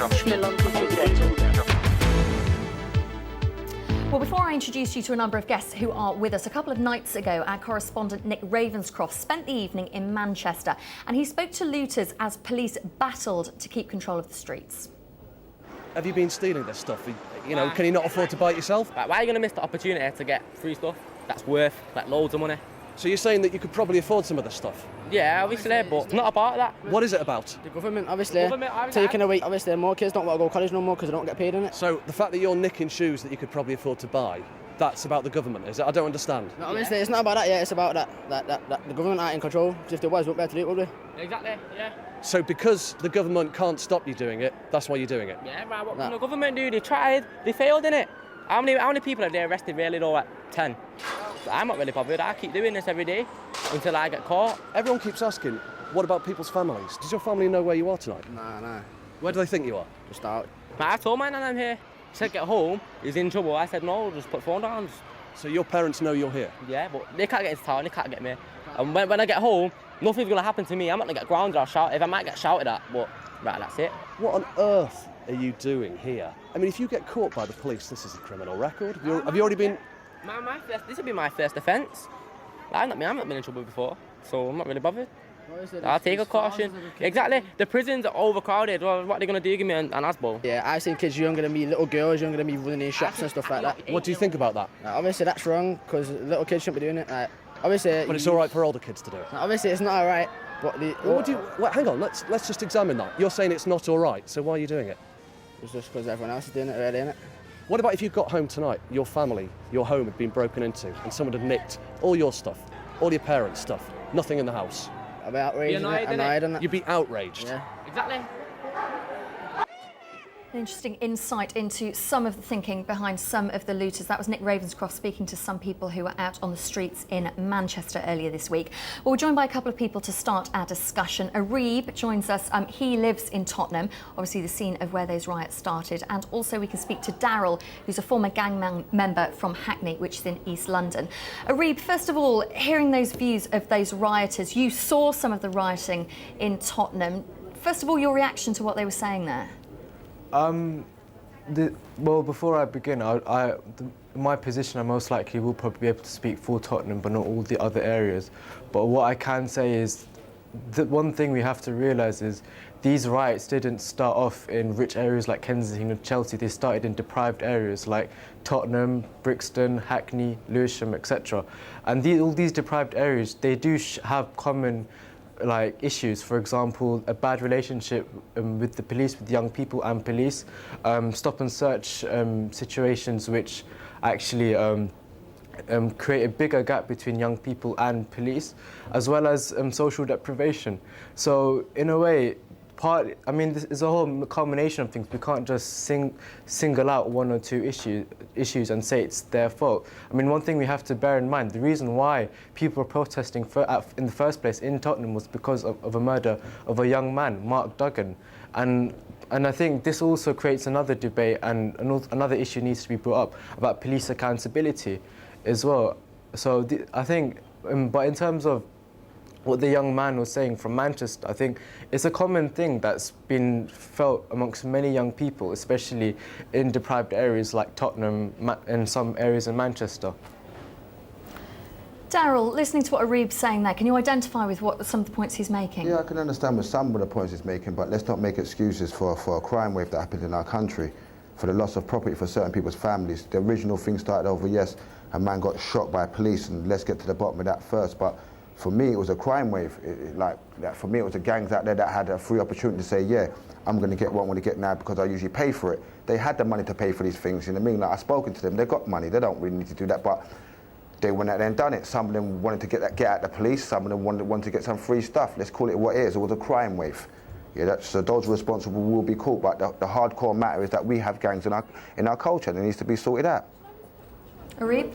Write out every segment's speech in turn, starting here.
Well, before I introduce you to a number of guests who are with us, a couple of nights ago, our correspondent Nick Ravenscroft spent the evening in Manchester and he spoke to looters as police battled to keep control of the streets. Have you been stealing this stuff? You know, can you not afford to buy it yourself? Why are you going to miss the opportunity to get free stuff that's worth like loads of money? So you're saying that you could probably afford some of this stuff? Yeah, obviously, but it's not about that. What is it about? The government, obviously, taking away, obviously, more kids don't want to go to college no more because they don't get paid in it. So the fact that you're nicking shoes that you could probably afford to buy, that's about the government, is it? I don't understand. No, obviously, it's not about that, yeah, it's about that the government aren't in control. Because if they was, wouldn't be able to do it, would they? Exactly, yeah. So because the government can't stop you doing it, that's why you're doing it? Yeah, right, what can the government do? They tried, they failed in it. How many people have they arrested really though at 10? So I'm not really bothered, I keep doing this every day until I get caught. Everyone keeps asking, what about people's families? Does your family know where you are tonight? Nah. Where do they think you are? Just out. I told my nan I'm here. She said get home, he's in trouble. I said no, just put phone down. So your parents know you're here? Yeah, but they can't get into town, they can't get me. And when I get home, nothing's going to happen to me. I'm not going to get grounded or shouted. I might get shouted at, but right, that's it. What on earth are you doing here? I mean, if you get caught by the police, this is a criminal record. Have you already been... This will be my first offence. I've not been in trouble before, so I'm not really bothered. I'll take a caution. Exactly. The prisons are overcrowded. Well, what are they going to do? Give me an ASBO? Yeah, I've seen kids younger than me, little girls younger than me running in shops and stuff like that. What do you think about that? Obviously, that's wrong, because little kids shouldn't be doing it. Obviously, but it's all right for older kids to do it? Obviously, it's not all right, but... Hang on, let's just examine that. You're saying it's not all right, so why are you doing it? It's just because everyone else is doing it already, innit? What about if you got home tonight, your family, your home had been broken into, and someone had nicked all your stuff, all your parents' stuff, nothing in the house? I'd be outraged, innit? You'd be outraged? Yeah, exactly. An interesting insight into some of the thinking behind some of the looters. That was Nick Ravenscroft speaking to some people who were out on the streets in Manchester earlier this week. Well, we're joined by a couple of people to start our discussion. Arib joins us. He lives in Tottenham, obviously the scene of where those riots started. And also we can speak to Daryl, who's a former gang member from Hackney, which is in East London. Arib, first of all, hearing those views of those rioters, you saw some of the rioting in Tottenham. First of all, your reaction to what they were saying there? Well, before I begin, in my position, I most likely will probably be able to speak for Tottenham, but not all the other areas. But what I can say is, the one thing we have to realise is these riots didn't start off in rich areas like Kensington and Chelsea. They started in deprived areas like Tottenham, Brixton, Hackney, Lewisham, etc. And all these deprived areas, they do have common issues. For example, a bad relationship with the police, with young people and police, stop and search situations which actually create a bigger gap between young people and police, as well as social deprivation. So in a way, this is a whole culmination of things. We can't just single out one or two issues and say it's their fault. I mean, one thing we have to bear in mind, the reason why people were protesting in the first place in Tottenham was because of a murder of a young man, Mark Duggan. And I think this also creates another debate, and another issue needs to be brought up about police accountability as well. So I think, but in terms of what the young man was saying from Manchester, I think it's a common thing that's been felt amongst many young people, especially in deprived areas like Tottenham and some areas in Manchester. Daryl, listening to what Arib's saying there, can you identify with what some of the points he's making? Yeah, I can understand with some of the points he's making, but let's not make excuses for a crime wave that happened in our country, for the loss of property for certain people's families. The original thing started over, yes, a man got shot by police, and let's get to the bottom of that first. But for me, it was a crime wave. For me, it was the gangs out there that had a free opportunity to say, yeah, I'm going to get what I want to get now because I usually pay for it. They had the money to pay for these things, you know what I mean? I've spoken to them, they got money, they don't really need to do that, but they went out there and done it. Some of them wanted to get at the police, some of them wanted to get some free stuff. Let's call it what it is. It was a crime wave. Yeah, so those responsible will be caught, but the hardcore matter is that we have gangs in our culture, and it needs to be sorted out. Arib?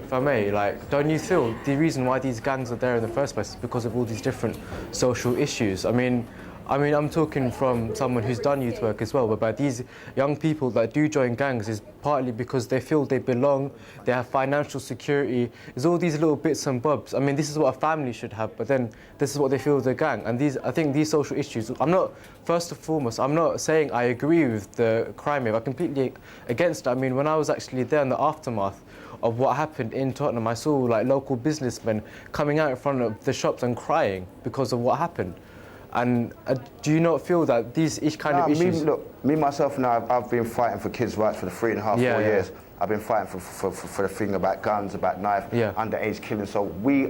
If I may, don't you feel the reason why these gangs are there in the first place is because of all these different social issues? I mean, I mean, I'm talking from someone who's done youth work as well, but these young people that do join gangs is partly because they feel they belong, they have financial security. There's all these little bits and bobs. I mean, this is what a family should have, but then this is what they feel with the gang. And I think these social issues, first and foremost, I'm not saying I agree with the crime wave. I'm completely against it. I mean, when I was actually there in the aftermath of what happened in Tottenham, I saw like local businessmen coming out in front of the shops and crying because of what happened. And do you not feel that these kind of issues... Me myself now, I've been fighting for kids' rights for the 3.5, 4 years. I've been fighting for the thing about guns, about knife, underage killing. So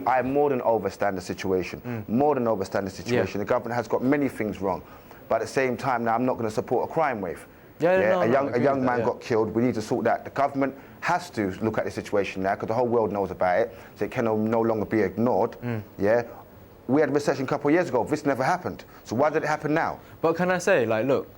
I more than understand the situation. More than understand the situation. The government has got many things wrong. But at the same time now, I'm not going to support a crime wave. A young man got killed. We need to sort that. The government has to look at the situation now because the whole world knows about it. So it can no longer be ignored. We had a recession a couple of years ago. This never happened. So why did it happen now? But can I say, like, look,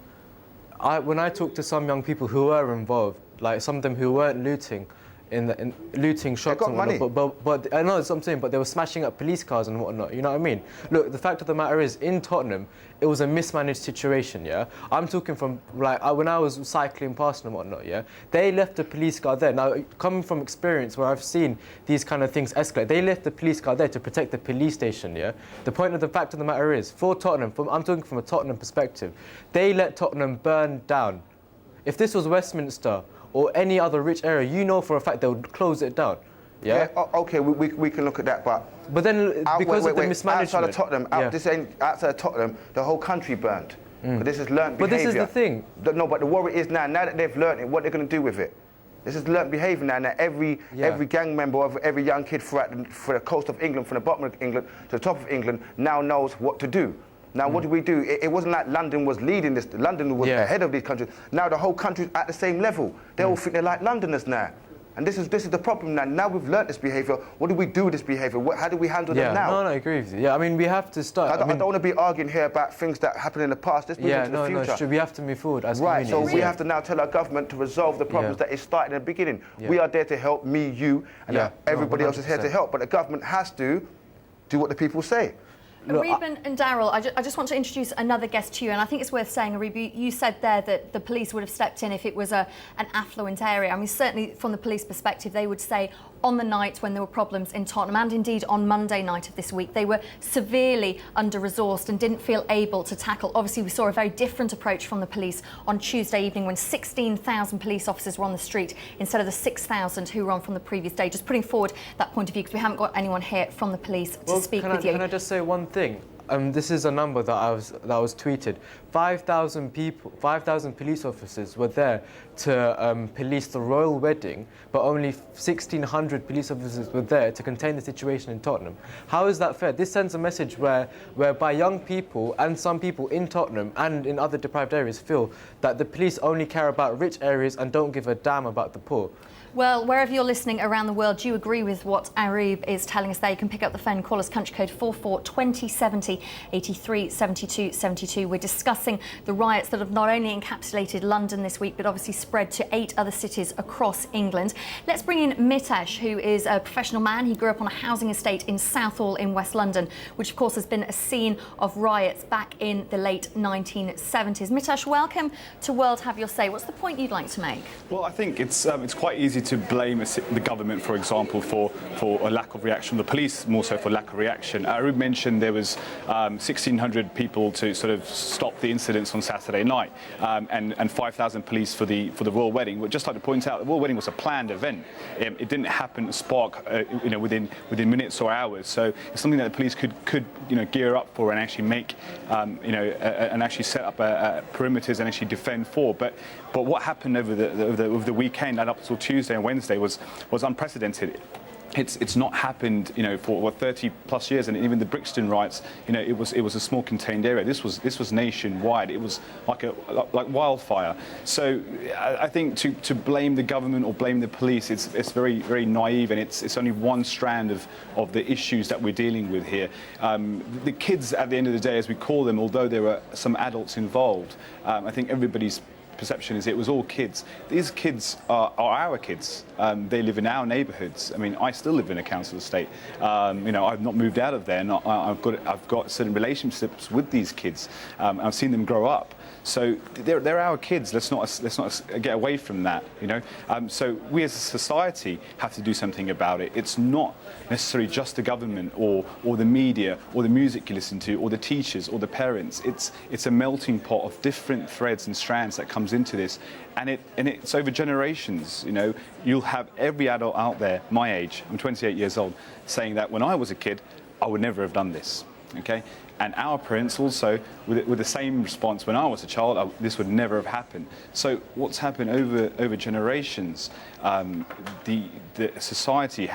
when I talk to some young people who were involved, like some of them who weren't looting, in looting shops got and money. whatnot, but I know that's what I'm saying, but they were smashing up police cars and whatnot, you know what I mean? Look, the fact of the matter is, in Tottenham, it was a mismanaged situation, yeah? I'm talking from, like, when I was cycling past and whatnot, yeah? They left the police car there. Now, coming from experience where I've seen these kind of things escalate, they left the police car there to protect the police station, yeah? The point of the fact of the matter is, for Tottenham, I'm talking from a Tottenham perspective, they let Tottenham burn down. If this was Westminster, or any other rich area, you know for a fact they would close it down. Yeah. Okay, we can look at that, but then because of the mismanagement, outside of Tottenham, the whole country burned. But this is learnt behaviour. But this is the thing. No, but the worry is now that they've learnt it, what they're going to do with it. This is learnt behaviour now. Now every gang member of every young kid for the coast of England, from the bottom of England to the top of England, now knows what to do. Now, what do we do? It wasn't like London was leading this. London was ahead of these countries. Now the whole country's at the same level. They all think they're like Londoners now. And this is the problem now. Now we've learnt this behaviour. What do we do with this behaviour? How do we handle them now? No, I agree with you. Yeah, I mean, we have to start. I don't want to be arguing here about things that happened in the past. Let's move into the future. No, we have to move forward as communities. Right, so we have to now tell our government to resolve the problems that it started in the beginning. We are there to help, me, you, and everybody else is here to help. But the government has to do what the people say. Arib and Daryl, I just want to introduce another guest to you, and I think it's worth saying, Arib, you said there that the police would have stepped in if it was an affluent area. I mean, certainly from the police perspective, they would say on the night when there were problems in Tottenham, and indeed on Monday night of this week, they were severely under-resourced and didn't feel able to tackle. Obviously, we saw a very different approach from the police on Tuesday evening when 16,000 police officers were on the street instead of the 6,000 who were on from the previous day. Just putting forward that point of view because we haven't got anyone here from the police to speak with you. Can I just say one thing? This is a number that was tweeted. 5,000 people, 5,000 police officers were there to police the royal wedding, but only 1,600 police officers were there to contain the situation in Tottenham. How is that fair? This sends a message whereby young people and some people in Tottenham and in other deprived areas feel that the police only care about rich areas and don't give a damn about the poor. Well, wherever you're listening around the world, do you agree with what Arib is telling us there? You can pick up the phone, call us country code 44 2070 83 72 72. We're discussing the riots that have not only encapsulated London this week, but obviously spread to 8 other cities across England. Let's bring in Mitesh, who is a professional man. He grew up on a housing estate in Southall in West London, which of course has been a scene of riots back in the late 1970s. Mitesh, welcome to World Have Your Say. What's the point you'd like to make? Well, I think it's quite easy to blame the government, for example, for a lack of reaction, the police more so for lack of reaction. Arib mentioned there was 1,600 people to sort of stop the incidents on Saturday night, and 5,000 police for the royal wedding. But just like to point out, the royal wedding was a planned event. It didn't happen spark, within minutes or hours. So it's something that the police could gear up for and actually make, and actually set up perimeters and actually defend for. But what happened over the weekend and up until Tuesday and Wednesday was unprecedented. It's not happened, for 30 plus years, and even the Brixton riots, it was a small contained area. This was nationwide. It was like wildfire. So I think to blame the government or blame the police, it's very, very naive, and it's only one strand of the issues that we're dealing with here. The kids, at the end of the day, as we call them, although there are some adults involved, I think everybody's perception is it was all kids. These kids are our kids. They live in our neighbourhoods. I mean, I still live in a council estate. You know, I've not moved out of there. I've got certain relationships with these kids. I've seen them grow up. So they're our kids. Let's not get away from that. You know. So we as a society have to do something about it. It's not necessarily just the government or the media or the music you listen to or the teachers or the parents. It's a melting pot of different threads and strands that comes into this, and it's over generations. You know, you'll have every adult out there my age, I'm 28 years old, saying that when I was a kid, I would never have done this. Okay, and our parents also with the same response when I was a child, this would never have happened. So what's happened over generations, the society,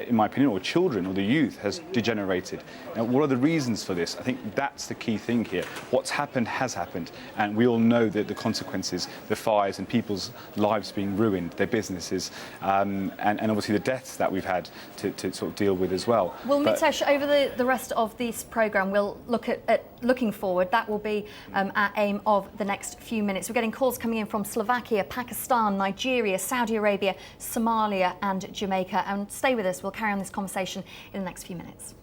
in my opinion, or children or the youth has degenerated. Now, what are the reasons for this? I think that's the key thing here. What's happened has happened, and we all know that the consequences, the fires and people's lives being ruined, their businesses, and obviously the deaths that we've had to sort of deal with as well. Well, Mitesh, over the rest of this programme, we'll look at looking forward. That will be our aim of the next few minutes. We're getting calls coming in from Slovakia, Pakistan, Nigeria, Saudi Arabia, Somalia and Jamaica. And stay with us. We'll carry on this conversation in the next few minutes.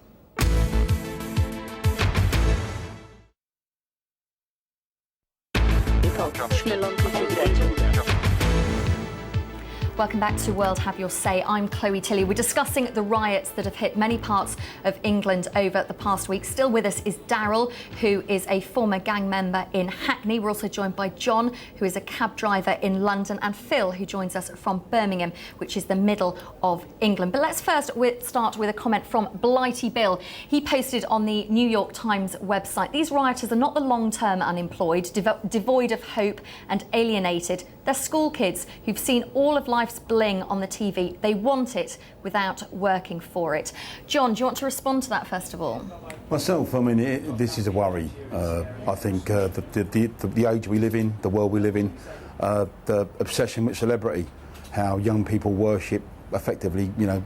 Welcome back to World Have Your Say. I'm Chloe Tilley. We're discussing the riots that have hit many parts of England over the past week. Still with us is Daryl, who is a former gang member in Hackney. We're also joined by John, who is a cab driver in London, and Phil, who joins us from Birmingham, which is the middle of England. But let's first start with a comment from Blighty Bill. He posted on the New York Times website, "These rioters are not the long-term unemployed, devoid of hope and alienated. They're school kids who've seen all of life's bling on the TV. They want it without working for it." John, do you want to respond to that first of all? Myself, I mean, this is a worry. I think the age we live in, the world we live in, the obsession with celebrity, how young people worship effectively, you know,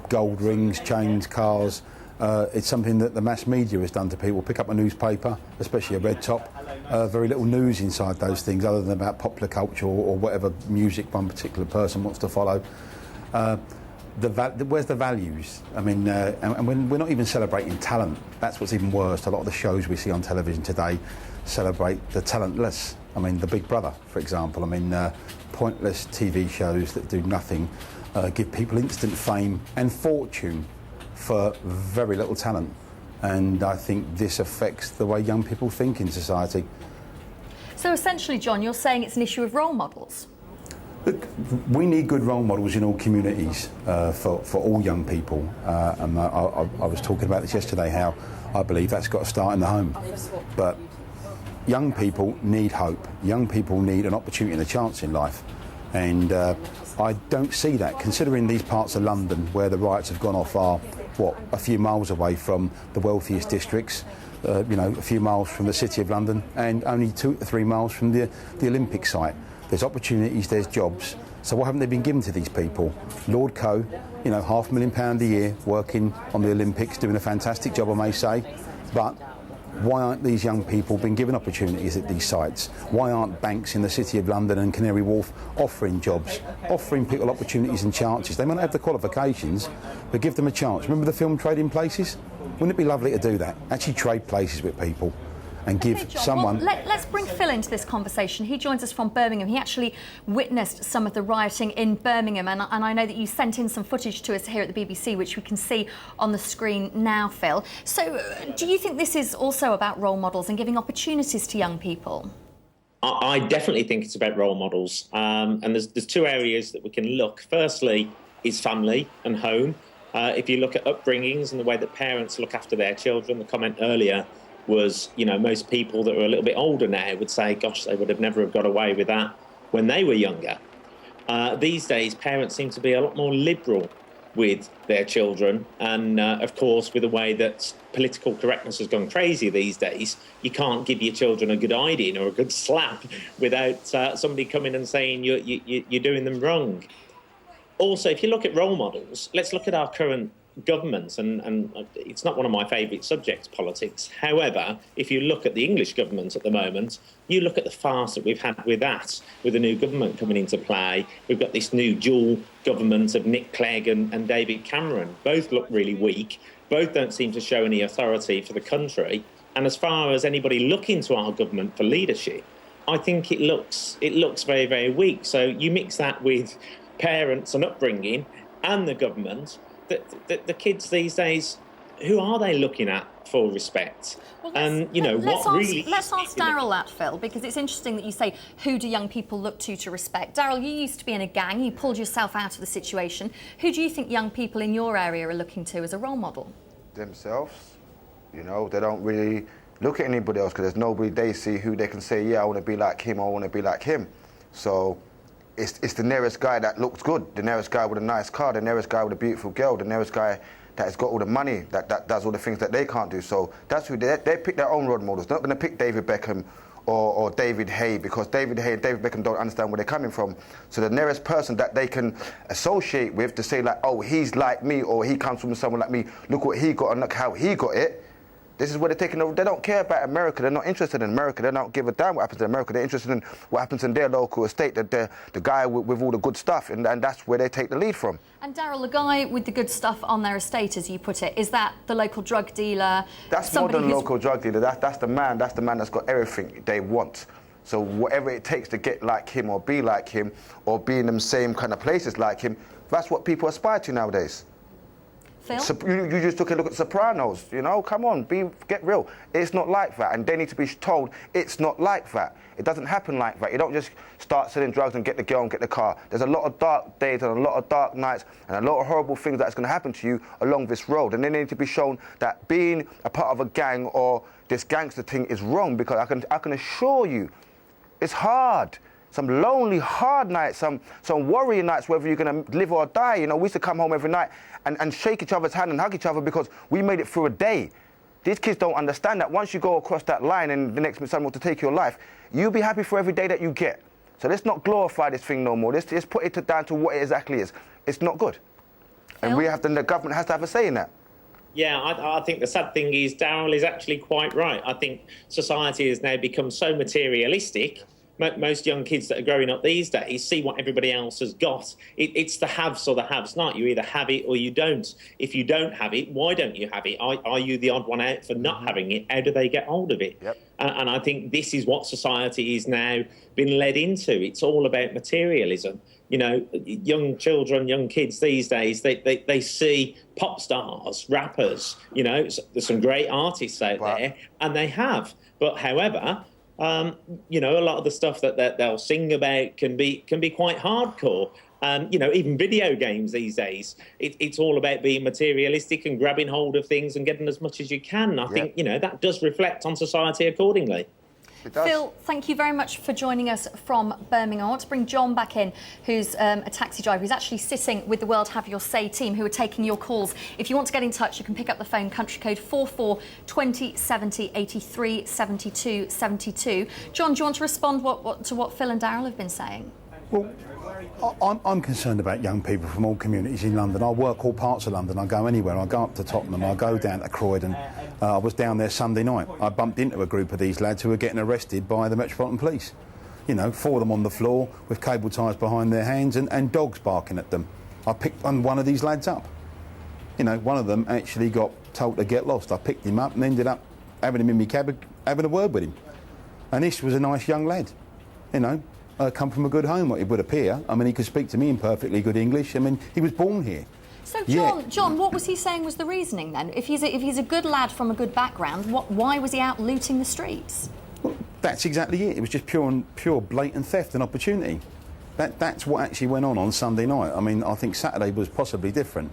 gold rings, chains, cars. It's something that the mass media has done to people. Pick up a newspaper, especially a red top, very little news inside those things other than about popular culture or whatever music one particular person wants to follow. Where's the values? I mean, and when we're not even celebrating talent, that's what's even worse. A lot of the shows we see on television today celebrate the talentless. I mean, The Big Brother, for example. I mean, pointless TV shows that do nothing, give people instant fame and fortune for very little talent, and I think this affects the way young people think in society. So essentially, John, you're saying it's an issue of role models? Look, we need good role models in all communities for all young people, and I was talking about this yesterday, how I believe that's got to start in the home. But young people need hope. Young people need an opportunity and a chance in life, and I don't see that, considering these parts of London where the riots have gone off are a few miles away from the wealthiest districts, you know, a few miles from the City of London, and only 2 to 3 miles from the Olympic site. There's opportunities, there's jobs. So what haven't they been given to these people? Lord Coe, you know, £500,000 a year working on the Olympics, doing a fantastic job, I may say, but why aren't these young people being given opportunities at these sites? Why aren't banks in the City of London and Canary Wharf offering jobs, offering people opportunities and chances? They might not have the qualifications, but give them a chance. Remember the film Trading Places? Wouldn't it be lovely to do that? Actually trade places with people and give John, someone... Well, let's bring Phil into this conversation. He joins us from Birmingham. He actually witnessed some of the rioting in Birmingham, and I know that you sent in some footage to us here at the BBC, which we can see on the screen now, Phil. So do you think this is also about role models and giving opportunities to young people? I definitely think it's about role models, and there's 2 areas that we can look. Firstly is family and home. If you look at upbringings and the way that parents look after their children, the comment earlier was, you know, most people that are a little bit older now would say, gosh, they would have never have got away with that when they were younger. These days, parents seem to be a lot more liberal with their children. And, of course, with the way that political correctness has gone crazy these days, you can't give your children a good hiding or a good slap without somebody coming and saying you're doing them wrong. Also, if you look at role models, let's look at our current government, and it's not one of my favourite subjects, politics. However, if you look at the English government at the moment, you look at the farce that we've had with that, with the new government coming into play. We've got this new dual government of Nick Clegg and David Cameron. Both look really weak. Both don't seem to show any authority for the country. And as far as anybody looking to our government for leadership, I think it looks very, very weak. So you mix that with parents and upbringing and the government, the kids these days, who are they looking at for respect? Well, let's ask Darryl that, Phil, because it's interesting that you say, who do young people look to respect? Darryl, you used to be in a gang, you pulled yourself out of the situation. Who do you think young people in your area are looking to as a role model? Themselves. You know, they don't really look at anybody else because there's nobody they see who they can say, yeah, I want to be like him, or I want to be like him. So it's the nearest guy that looks good, the nearest guy with a nice car, the nearest guy with a beautiful girl, the nearest guy that has got all the money, that does all the things that they can't do. So that's who they pick their own role models. They're not going to pick David Beckham or David Hay, because David Hay and David Beckham don't understand where they're coming from. So the nearest person that they can associate with to say, like, oh, he's like me, or he comes from someone like me, look what he got and look how he got it. This is where they're taking over. They don't care about America. They're not interested in America. They don't give a damn what happens in America. They're interested in what happens in their local estate, the guy with all the good stuff, and that's where they take the lead from. And Darryl, the guy with the good stuff on their estate, as you put it, is that the local drug dealer? That's more than local drug dealer. That's the man. That's the man that's got everything they want. So whatever it takes to get like him, or be like him, or be in them same kind of places like him, that's what people aspire to nowadays. Phil? You just took a look at Sopranos, you know, come on, get real. It's not like that, and they need to be told it's not like that. It doesn't happen like that. You don't just start selling drugs and get the girl and get the car. There's a lot of dark days and a lot of dark nights and a lot of horrible things that's going to happen to you along this road, and they need to be shown that being a part of a gang or this gangster thing is wrong, because I can assure you, it's hard. Some lonely, hard nights, some worrying nights, whether you're going to live or die. You know, we used to come home every night and shake each other's hand and hug each other because we made it through a day. These kids don't understand that once you go across that line and the next minute someone wants to take your life, you'll be happy for every day that you get. So let's not glorify this thing no more. Let's just put it down to what it exactly is. It's not good. And the government has to have a say in that. Yeah, I think the sad thing is Darryl is actually quite right. I think society has now become so materialistic. Most young kids that are growing up these days see what everybody else has got. It's the haves or the haves not. You either have it or you don't. If you don't have it, why don't you have it? Are you the odd one out for not having it? How do they get hold of it? Yep. And I think this is what society is now been led into. It's all about materialism. You know, young children, young kids these days, they see pop stars, rappers, you know, there's some great artists out there, and they have. But however, you know, a lot of the stuff that they'll sing about can be quite hardcore. You know, even video games these days, it's all about being materialistic and grabbing hold of things and getting as much as you can. I think, you know, that does reflect on society accordingly. Phil, thank you very much for joining us from Birmingham. I want to bring John back in, who's a taxi driver. He's actually sitting with the World Have Your Say team, who are taking your calls. If you want to get in touch, you can pick up the phone, country code 44 20 70 83 72 72. John, do you want to respond to what Phil and Darryl have been saying? Well, I'm concerned about young people from all communities in London. I work all parts of London. I go anywhere. I go up to Tottenham. I go down to Croydon. I was down there Sunday night. I bumped into a group of these lads who were getting arrested by the Metropolitan Police. You know, 4 of them on the floor with cable ties behind their hands and dogs barking at them. I picked one of these lads up. You know, one of them actually got told to get lost. I picked him up and ended up having him in my cab, having a word with him. And this was a nice young lad, you know. Come from a good home, it would appear. I mean, he could speak to me in perfectly good English. I mean, he was born here. So, John, what was he saying was the reasoning then? If he's a good lad from a good background, why was he out looting the streets? Well, that's exactly it. It was just pure blatant theft and opportunity. That's what actually went on Sunday night. I mean, I think Saturday was possibly different.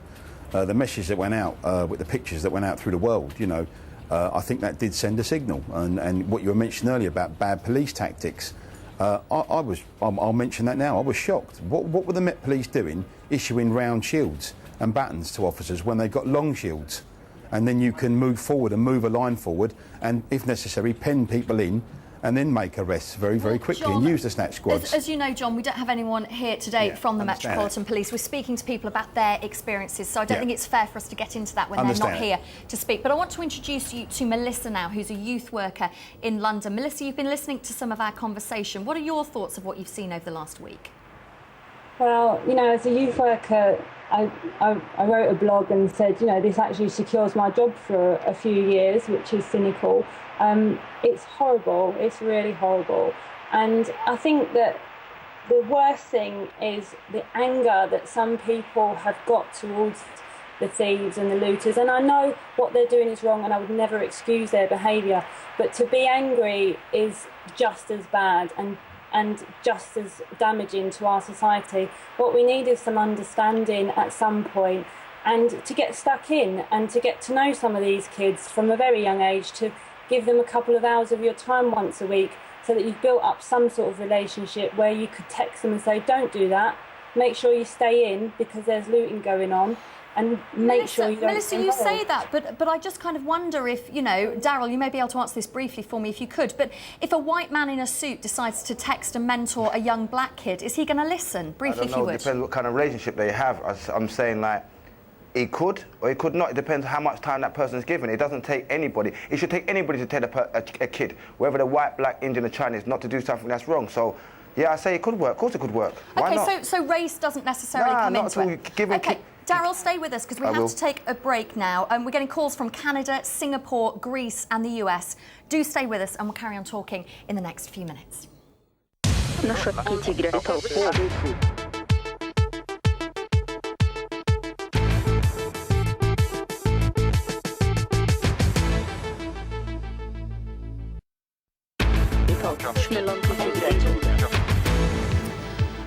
The message that went out with the pictures that went out through the world, you know, I think that did send a signal. And what you were mentioning earlier about bad police tactics. I'll mention that now. I was shocked. What were the Met Police doing, issuing round shields and batons to officers when they've got long shields? And then you can move forward and move a line forward and, if necessary, pen people in and then make arrests very, very quickly John, and use the snatch squads. As you know, John, we don't have anyone here today from the Metropolitan Police. We're speaking to people about their experiences, so I don't think it's fair for us to get into that when they're not here to speak. But I want to introduce you to Melissa now, who's a youth worker in London. Melissa, you've been listening to some of our conversation. What are your thoughts of what you've seen over the last week? Well, you know, as a youth worker, I wrote a blog and said, you know, this actually secures my job for a few years, which is cynical. It's horrible. It's really horrible. And I think that the worst thing is the anger that some people have got towards the thieves and the looters. And I know what they're doing is wrong and I would never excuse their behaviour. But to be angry is just as bad and just as damaging to our society. What we need is some understanding at some point, and to get stuck in and to get to know some of these kids from a very young age, to give them a couple of hours of your time once a week so that you've built up some sort of relationship where you could text them and say, don't do that, make sure you stay in because there's looting going on. And make sure you don't Melissa, you say that, but I just kind of wonder if, you know, Daryl, you may be able to answer this briefly for me if you could, but if a white man in a suit decides to text and mentor a young black kid, is he going to listen? Briefly, if you would. It depends what kind of relationship they have. I'm saying, like, he could or he could not. It depends how much time that person's given. It doesn't take anybody. It should take anybody to tell a kid, whether they're white, black, Indian or Chinese, not to do something that's wrong. So, yeah, I say it could work. Of course it could work. Why not? So race doesn't necessarily come into it. Okay, Daryl, stay with us because we have to take a break now. We're getting calls from Canada, Singapore, Greece and the US. Do stay with us and we'll carry on talking in the next few minutes.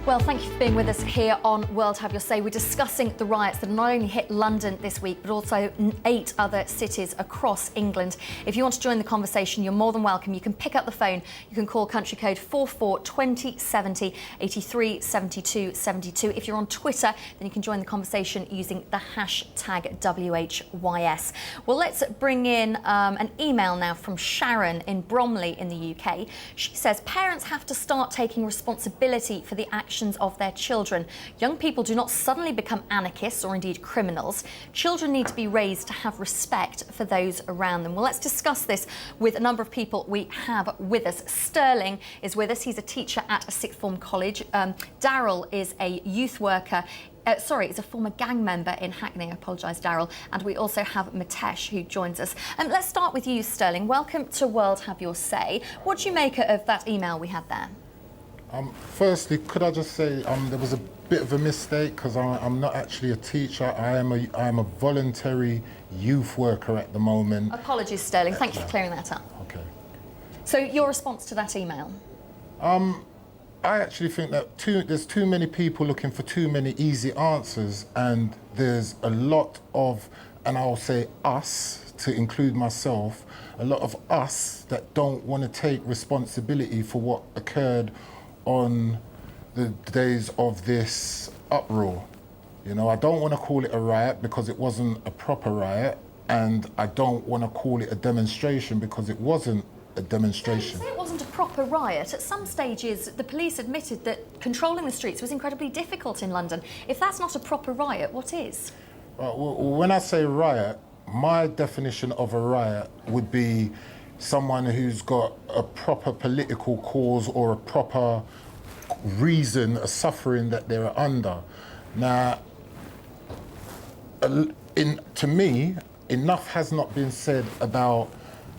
Well, thank you for being with us here on World Have Your Say. We're discussing the riots that not only hit London this week, but also 8 other cities across England. If you want to join the conversation, you're more than welcome. You can pick up the phone. You can call country code 442070 83 72 72. If you're on Twitter, then you can join the conversation using the hashtag WHYS. Well, let's bring in an email now from Sharon in Bromley in the UK. She says, parents have to start taking responsibility for the actions of their children. Young people do not suddenly become anarchists or indeed criminals. Children need to be raised to have respect for those around them. Well, let's discuss this with a number of people we have with us. Sterling is with us. He's a teacher at a sixth form college. Daryl is a youth worker. Is a former gang member in Hackney. I apologise, Daryl. And we also have Mitesh, who joins us. Let's start with you, Sterling. Welcome to World Have Your Say. What do you make of that email we had there? Firstly, could I just say there was a bit of a mistake because I'm not actually a teacher. I am a voluntary youth worker at the moment. Apologies, Sterling. Thank you for clearing that up. Okay. So your response to that email? I actually think that there's too many people looking for too many easy answers, and there's a lot of, and I'll say us, to include myself, a lot of us that don't want to take responsibility for what occurred on the days of this uproar. You know, I don't want to call it a riot because it wasn't a proper riot, and I don't want to call it a demonstration because it wasn't a demonstration. So you say it wasn't a proper riot. At some stages, the police admitted that controlling the streets was incredibly difficult in London. If that's not a proper riot, what is? When I say riot, my definition of a riot would be someone who's got a proper political cause or a proper reason, a suffering that they're under. Now, to me, enough has not been said about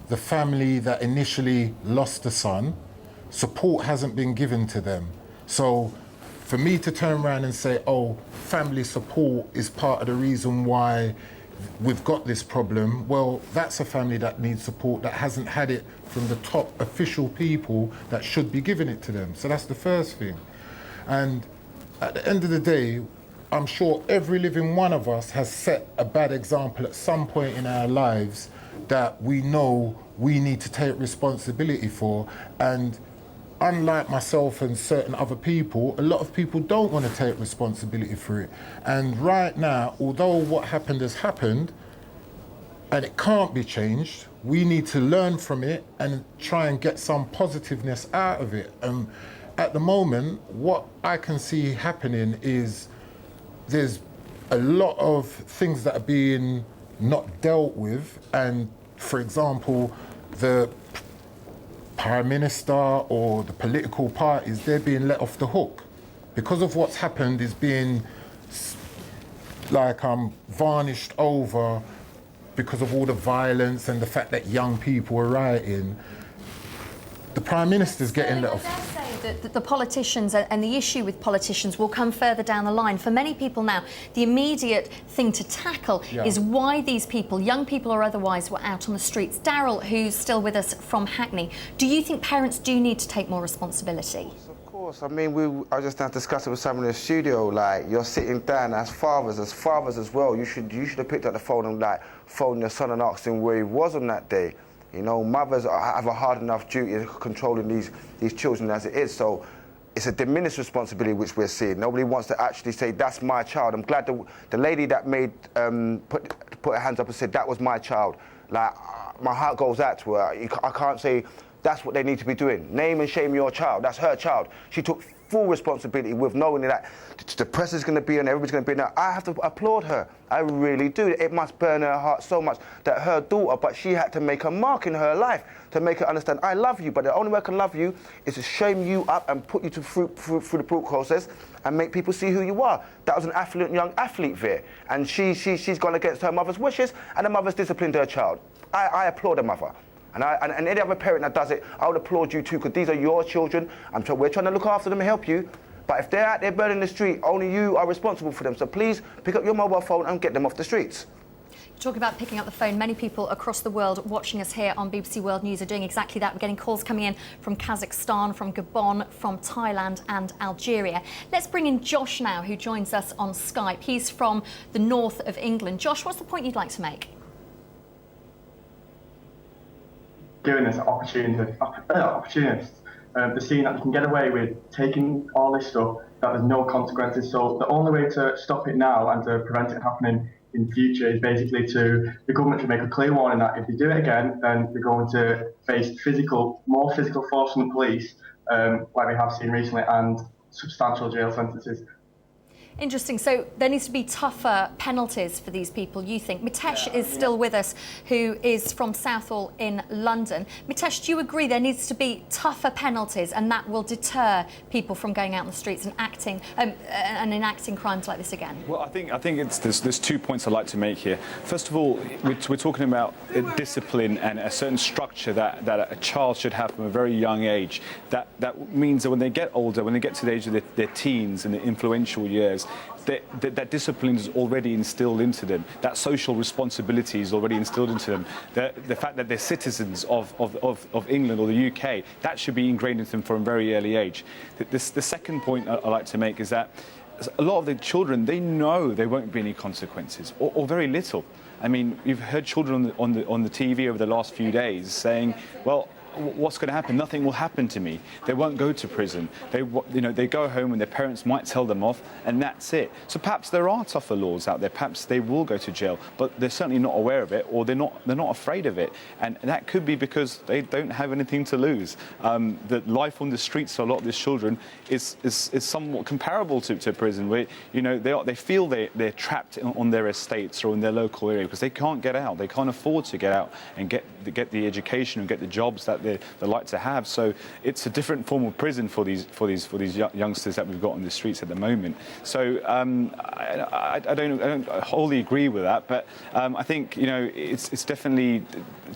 the family that initially lost a son. Support hasn't been given to them. So for me to turn around and say, oh, family support is part of the reason why we've got this problem, well, that's a family that needs support that hasn't had it from the top official people that should be giving it to them. So that's the first thing. And at the end of the day, I'm sure every living one of us has set a bad example at some point in our lives that we know we need to take responsibility for. And unlike myself and certain other people, a lot of people don't want to take responsibility for it. And right now, although what happened has happened, and it can't be changed, we need to learn from it and try and get some positiveness out of it. At the moment, what I can see happening is there's a lot of things that are being not dealt with, and for example, the Prime Minister or the political parties, they're being let off the hook. Because of what's happened is being like varnished over because of all the violence and the fact that young people are rioting. The Prime Minister's getting let off. That the politicians and the issue with politicians will come further down the line. For many people now, the immediate thing to tackle is why these people, young people or otherwise, were out on the streets. Daryl, who's still with us from Hackney, do you think parents do need to take more responsibility? Of course. I mean, I just discussed it with someone in the studio. Like, you're sitting down as fathers as well. You should have picked up the phone and phoned your son and asked him where he was on that day. You know, mothers have a hard enough duty of controlling these children as it is, so it's a diminished responsibility which we're seeing. Nobody wants to actually say, that's my child. I'm glad the lady that put her hands up and said, that was my child. Like, my heart goes out to her. I can't say that's what they need to be doing. Name and shame your child. That's her child. She took full responsibility with knowing that the press is going to be on, everybody's going to be on. I have to applaud her. I really do. It must burn her heart so much that her daughter, but she had to make a mark in her life to make her understand, I love you, but the only way I can love you is to shame you up and put you through the brute process and make people see who you are. That was an affluent young athlete there, and she's gone against her mother's wishes, and the mother's disciplined her child. I applaud the mother. And any other parent that does it, I would applaud you too, because these are your children. We're trying to look after them and help you. But if they're out there burning the street, only you are responsible for them. So please pick up your mobile phone and get them off the streets. Talk about picking up the phone. Many people across the world watching us here on BBC World News are doing exactly that. We're getting calls coming in from Kazakhstan, from Gabon, from Thailand and Algeria. Let's bring in Josh now, who joins us on Skype. He's from the north of England. Josh, what's the point you'd like to make? Giving us opportunists, they're seeing that they can get away with taking all this stuff, that there's no consequences. So the only way to stop it now and to prevent it happening in future is basically the government should make a clear warning that if they do it again, then they're going to face more physical force from the police, like we have seen recently, and substantial jail sentences. Interesting. So there needs to be tougher penalties for these people, you think? Mitesh is still with us, who is from Southall in London. Mitesh, do you agree there needs to be tougher penalties and that will deter people from going out on the streets and enacting crimes like this again? Well, I think there's 2 points I'd like to make here. First of all, we're talking about discipline and a certain structure that a child should have from a very young age. That means that when they get older, when they get to the age of their teens and the influential years, that discipline is already instilled into them. That social responsibility is already instilled into them. The fact that they're citizens of England or the UK, that should be ingrained into them from a very early age. The second point I'd like to make is that a lot of the children, they know there won't be any consequences, or very little. I mean, you've heard children on the TV over the last few days saying, well, what's going to happen? Nothing will happen to me. They won't go to prison. They go home and their parents might tell them off, and that's it. So perhaps there are tougher laws out there. Perhaps they will go to jail, but they're certainly not aware of it, or they're not afraid of it. And that could be because they don't have anything to lose. The life on the streets for a lot of these children is somewhat comparable to prison, where they feel they're trapped on their estates or in their local area because they can't get out. They can't afford to get out and get the education and get the jobs that they like to have. So it's a different form of prison for these youngsters that we've got on the streets at the moment. So I don't wholly agree with that, but I think it's definitely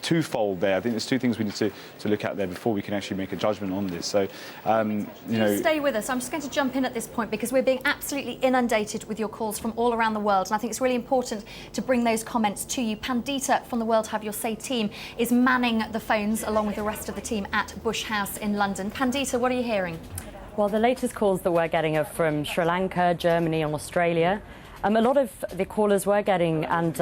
twofold there. I think there's two things we need to look at there before we can actually make a judgment on this. So stay with us. I'm just going to jump in at this point because we're being absolutely inundated with your calls from all around the world, and I think it's really important to bring those comments to you. Pandita from the World Have Your Say team is manning the phones along with the rest of the team at Bush House in London. Pandita, what are you hearing? Well, the latest calls that we're getting are from Sri Lanka, Germany and Australia. A lot of the callers we're getting and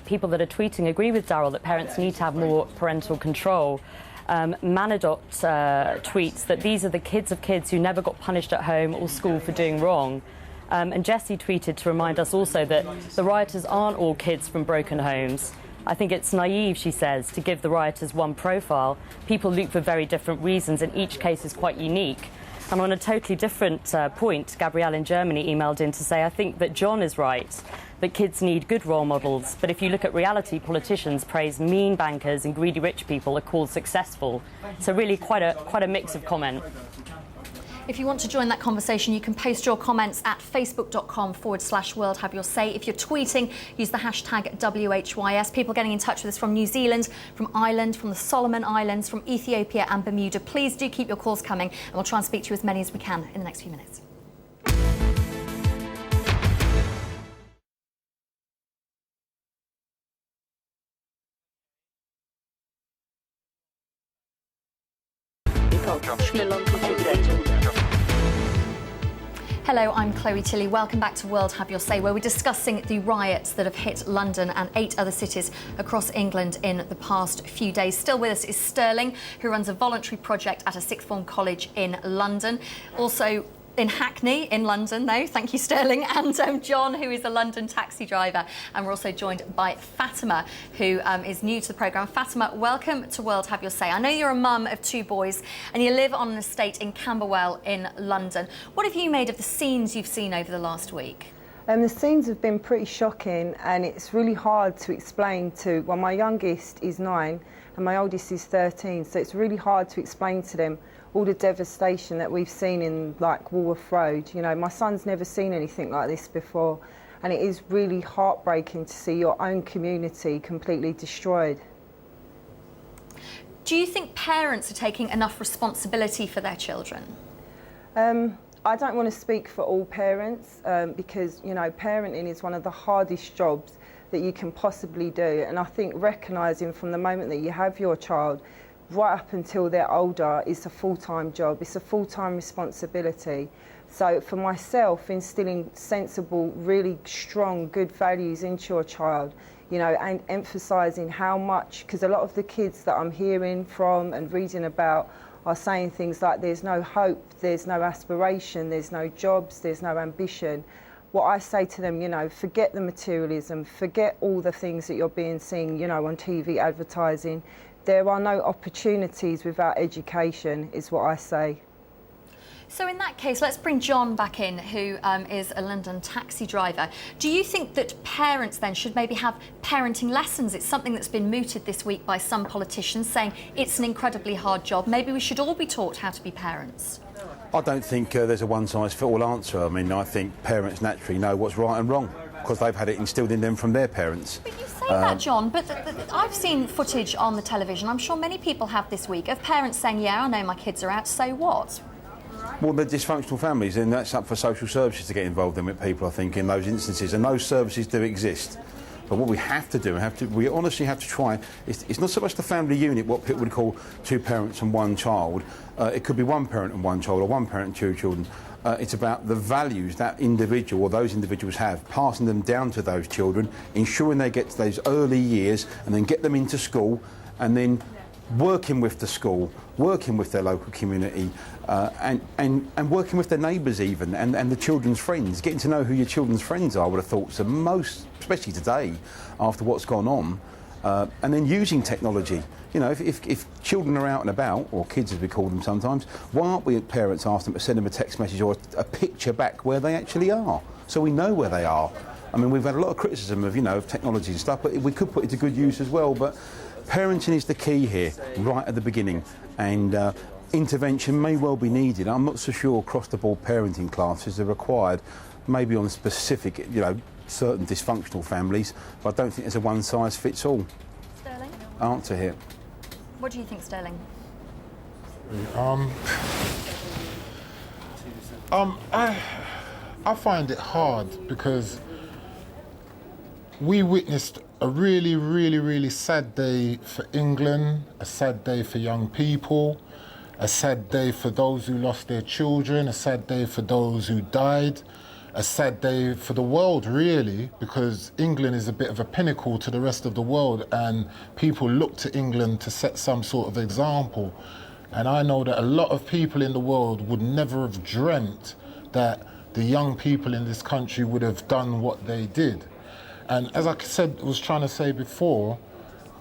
people that are tweeting agree with Daryl that parents need to have more parental control. Manadot tweets that these are the kids of kids who never got punished at home or school for doing wrong. And Jesse tweeted to remind us also that the rioters aren't all kids from broken homes. I think it's naive, she says, to give the rioters one profile. People loot for very different reasons, and each case is quite unique. And on a totally different point, Gabrielle in Germany emailed in to say, I think that John is right, that kids need good role models. But if you look at reality, politicians praise mean bankers and greedy rich people are called successful. So really quite a mix of comment. If you want to join that conversation, you can post your comments at facebook.com/World Have Your Say. If you're tweeting, use the hashtag WHYS. People getting in touch with us from New Zealand, from Ireland, from the Solomon Islands, from Ethiopia and Bermuda. Please do keep your calls coming, and we'll try and speak to you as many as we can in the next few minutes. Hello, I'm Chloe Tilley. Welcome back to World Have Your Say, where we're discussing the riots that have hit London and 8 other cities across England in the past few days. Still with us is Sterling, who runs a voluntary project at a sixth form college in London. Also in Hackney in London, though. Thank you, Sterling. And John, who is a London taxi driver. And we're also joined by Fatima, who is new to the programme. Fatima, welcome to World Have Your Say. I know you're a mum of 2 boys and you live on an estate in Camberwell in London. What have you made of the scenes you've seen over the last week? The scenes have been pretty shocking, and it's really hard to explain to, well, my youngest is 9 and my oldest is 13, so it's really hard to explain to them all the devastation that we've seen in like Walworth Road. You know, my son's never seen anything like this before, and it is really heartbreaking to see your own community completely destroyed. Do you think parents are taking enough responsibility for their children? I don't want to speak for all parents because, you know, parenting is one of the hardest jobs that you can possibly do, and I think recognising from the moment that you have your child right up until they're older is a full-time job. It's a full-time responsibility. So for myself, instilling sensible, really strong, good values into your child, you know, and emphasising how much, because a lot of the kids that I'm hearing from and reading about are saying things like there's no hope, there's no aspiration, there's no jobs, there's no ambition. What I say to them, you know, forget the materialism, forget all the things that you're being seen, you know, on TV advertising. There are no opportunities without education, is what I say. So in that case, let's bring John back in, who is a London taxi driver. Do you think that parents then should maybe have parenting lessons? It's something that's been mooted this week by some politicians, saying it's an incredibly hard job. Maybe we should all be taught how to be parents. I don't think there's a one-size-fits-all answer. I mean, I think parents naturally know what's right and wrong because they've had it instilled in them from their parents. But you say that, John, but I've seen footage on the television, I'm sure many people have this week, of parents saying, yeah, I know my kids are out, so what? Well, they're dysfunctional families, and that's up for social services to get involved in with people, I think, in those instances, and those services do exist. But what we have to do, we honestly have to try, it's not so much the family unit, what people would call 2 parents and 1 child. It could be 1 parent and 1 child, or 1 parent and 2 children. It's about the values that individual or those individuals have, passing them down to those children, ensuring they get to those early years, and then get them into school, and then working with the school, working with their local community, and working with their neighbours even, and the children's friends, getting to know who your children's friends are, I would have thought, so most, especially today, after what's gone on, and then using technology. You know, if children are out and about, or kids as we call them sometimes, why aren't we parents ask them to send them a text message or a picture back where they actually are, so we know where they are? I mean, we've had a lot of criticism of, you know, of technology and stuff, but we could put it to good use as well. But parenting is the key here, right at the beginning, and intervention may well be needed. I'm not so sure across-the-board parenting classes are required, maybe on specific, you know, certain dysfunctional families, but I don't think there's a one-size-fits-all answer here. What do you think, Sterling? I find it hard because we witnessed a really, really, really sad day for England, a sad day for young people, a sad day for those who lost their children, a sad day for those who died, a sad day for the world, really, because England is a bit of a pinnacle to the rest of the world, and people look to England to set some sort of example. And I know that a lot of people in the world would never have dreamt that the young people in this country would have done what they did. And as I was trying to say before,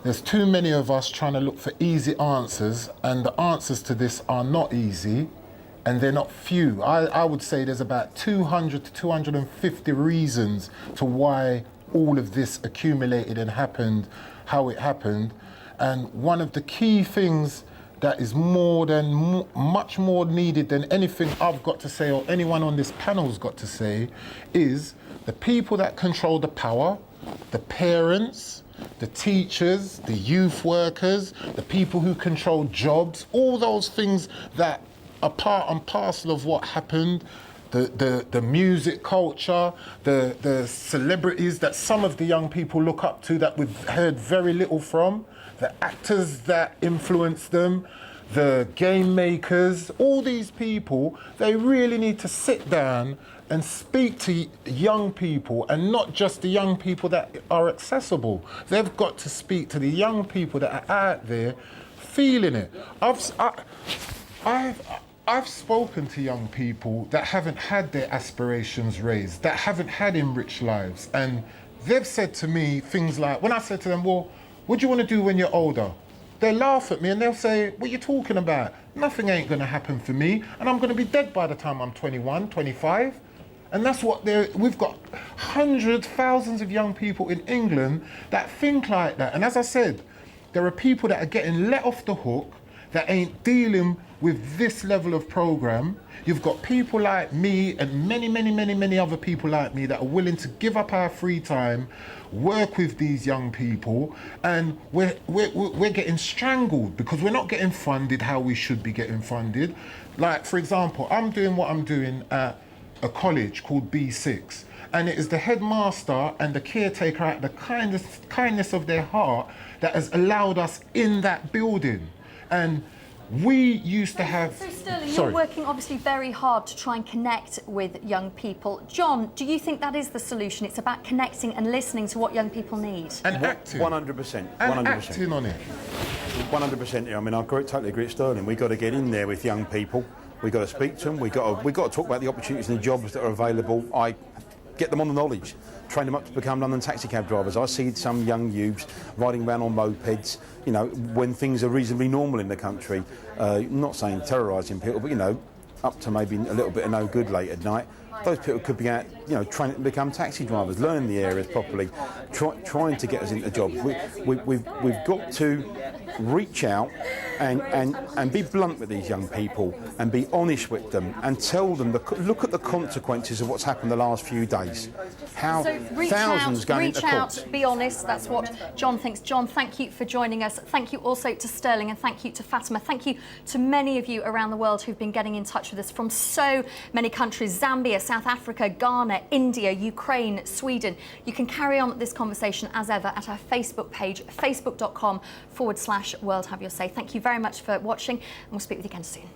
There's too many of us trying to look for easy answers, and the answers to this are not easy, and they're not few. I would say there's about 200 to 250 reasons to why all of this accumulated and happened how it happened. And one of the key things that is much more needed than anything I've got to say or anyone on this panel's got to say is the people that control the power, the parents, the teachers, the youth workers, the people who control jobs, all those things that are part and parcel of what happened, the music culture, the celebrities that some of the young people look up to that we've heard very little from, the actors that influence them, the game makers, all these people, they really need to sit down and speak to young people, and not just the young people that are accessible. They've got to speak to the young people that are out there feeling it. I've spoken to young people that haven't had their aspirations raised, that haven't had enriched lives, and they've said to me things like, when I said to them, well, what do you want to do when you're older? They laugh at me and they'll say, what are you talking about? Nothing ain't going to happen for me, and I'm going to be dead by the time I'm 21, 25. And that's what we've got hundreds, thousands of young people in England that think like that. And as I said, there are people that are getting let off the hook that ain't dealing with this level of program. You've got people like me and many other people like me that are willing to give up our free time, work with these young people, and we're getting strangled because we're not getting funded how we should be getting funded. Like, for example, I'm doing what I'm doing at a college called B6, and it is the headmaster and the caretaker out the kindness of their heart that has allowed us in that building. And we used to have... So Sterling, you're working obviously very hard to try and connect with young people. John, do you think that is the solution? It's about connecting and listening to what young people need? And acting. 100%. And acting on it. 100%. I mean, I totally agree with Sterling. We've got to get in there with young people. We've got to speak to them. We've got to talk about the opportunities and the jobs that are available. I get them on the knowledge, train them up to become London taxi cab drivers. I see some young youths riding around on mopeds, you know, when things are reasonably normal in the country. Not saying terrorising people, but, you know, up to maybe a little bit of no good late at night. Those people could be out, you know, trying to become taxi drivers, learning the areas properly, trying to get us into jobs. We've got to reach out and be blunt with these young people and be honest with them and tell them, look at the consequences of what's happened the last few days. How thousands going into court. Be honest, that's what John thinks. John, thank you for joining us. Thank you also to Sterling, and thank you to Fatima. Thank you to many of you around the world who've been getting in touch with us from so many countries: Zambia, South Africa, Ghana, India, Ukraine, Sweden. You can carry on this conversation as ever at our Facebook page, facebook.com/World Have Your Say. Thank you very much for watching, and we'll speak with you again soon.